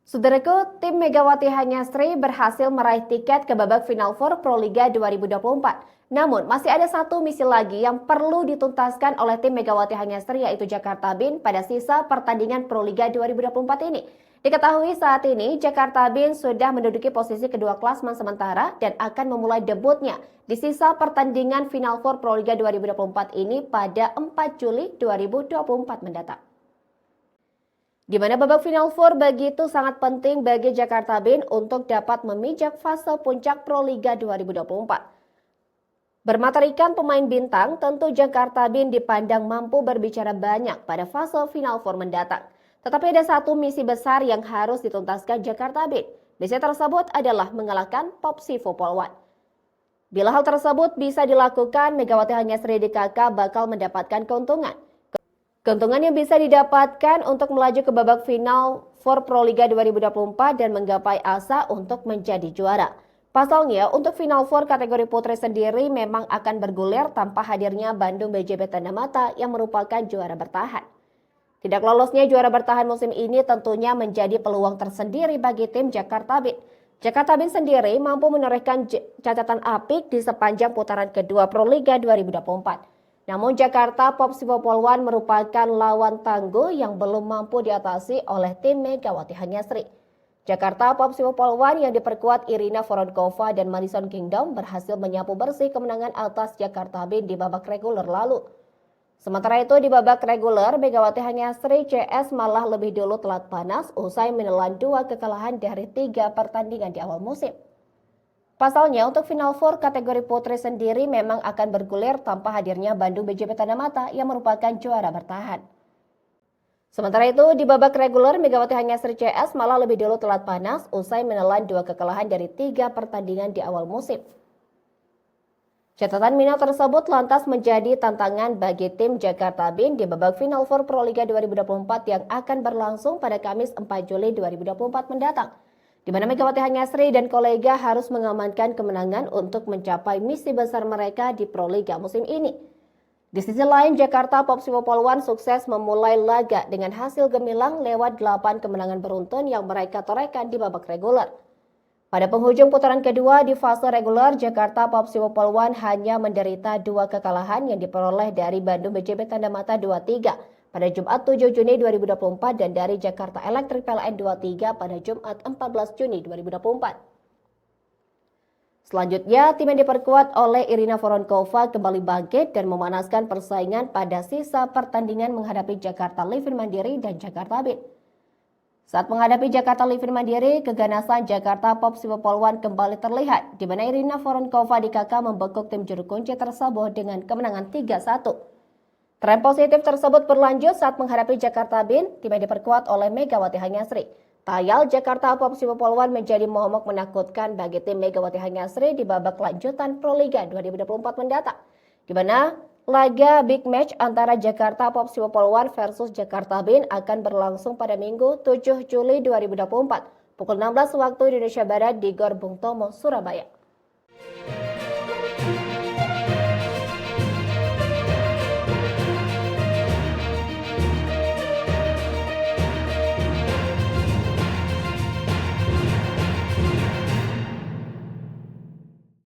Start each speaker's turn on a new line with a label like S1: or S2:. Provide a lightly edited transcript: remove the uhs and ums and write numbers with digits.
S1: Saudaraku, tim Megawati Hanyasri berhasil meraih tiket ke babak Final Four Proliga 2024. Namun, masih ada satu misi lagi yang perlu dituntaskan oleh tim Megawati Hanyasri, yaitu Jakarta BIN pada sisa pertandingan Proliga 2024 ini. Diketahui saat ini, Jakarta BIN sudah menduduki posisi kedua klasmen sementara dan akan memulai debutnya di sisa pertandingan Final Four Proliga 2024 ini pada 4 Juli 2024 mendatang. Di mana babak Final Four begitu sangat penting bagi Jakarta BIN untuk dapat memijak fase puncak Proliga 2024. Bermaterikan pemain bintang, tentu Jakarta BIN dipandang mampu berbicara banyak pada fase Final Four mendatang. Tetapi ada satu misi besar yang harus dituntaskan Jakarta BIN. Misi tersebut adalah mengalahkan Popsivo Polwan. Bila hal tersebut bisa dilakukan, Megawati Hanyasri DKK bakal mendapatkan keuntungan. Keuntungan yang bisa didapatkan untuk melaju ke babak final for Proliga 2024 dan menggapai asa untuk menjadi juara. Pasalnya, untuk Final Four kategori putri sendiri memang akan bergulir tanpa hadirnya Bandung BJB Tanda Mata yang merupakan juara bertahan. Tidak lolosnya juara bertahan musim ini tentunya menjadi peluang tersendiri bagi tim Jakarta BIN. Jakarta BIN sendiri mampu menorehkan catatan apik di sepanjang putaran kedua Proliga 2024. Namun Jakarta Popsivo Polwan merupakan lawan tangguh yang belum mampu diatasi oleh tim Megawati Hanyasri. Jakarta Popsivo Polwan yang diperkuat Irina Voronkova dan Madison Kingdom berhasil menyapu bersih kemenangan atas Jakarta BIN di babak reguler lalu. Sementara itu di babak reguler, Megawati Hanyasri CS malah lebih dulu telat panas usai menelan 2 kekalahan dari 3 pertandingan di awal musim. Pasalnya untuk Final Four kategori putri sendiri memang akan bergulir tanpa hadirnya Bandung BJB Tanda Mata yang merupakan juara bertahan. Sementara itu di babak reguler Megawati Hanyasri CS malah lebih dulu telat panas usai menelan 2 kekalahan dari 3 pertandingan di awal musim. Catatan minor tersebut lantas menjadi tantangan bagi tim Jakarta BIN di babak Final Four Proliga 2024 yang akan berlangsung pada Kamis 4 Juli 2024 mendatang. Di mana Megawati Hanyasri dan kolega harus mengamankan kemenangan untuk mencapai misi besar mereka di Proliga musim ini. Di sisi lain, Jakarta Popsivo Polwan sukses memulai laga dengan hasil gemilang lewat 8 kemenangan beruntun yang mereka torehkan di babak reguler. Pada penghujung putaran kedua di fase reguler, Jakarta Popsivo Polwan hanya menderita 2 kekalahan yang diperoleh dari Bandung BJB Tanda Mata 2-3. pada Jumat 7 Juni 2024 dan dari Jakarta Electric PLN 23 pada Jumat 14 Juni 2024. Selanjutnya, tim yang diperkuat oleh Irina Voronkova kembali bangkit dan memanaskan persaingan pada sisa pertandingan menghadapi Jakarta Livin Mandiri dan Jakarta BIN. Saat menghadapi Jakarta Livin Mandiri, keganasan Jakarta Popsivo Polwan kembali terlihat, di mana Irina Voronkova DKK membekuk tim juru kunci tersebut dengan kemenangan 3-1. Tren positif tersebut berlanjut saat menghadapi Jakarta BIN, tim yang diperkuat oleh Megawati Hanyasri. Tayal Jakarta Popsivo Polwan menjadi momok menakutkan bagi tim Megawati Hanyasri di babak lanjutan Proliga 2024 mendatang, di mana laga big match antara Jakarta Popsivo Polwan versus Jakarta BIN akan berlangsung pada Minggu 7 Juli 2024 pukul 16 waktu Indonesia Barat di Gor Bung Tomo, Surabaya.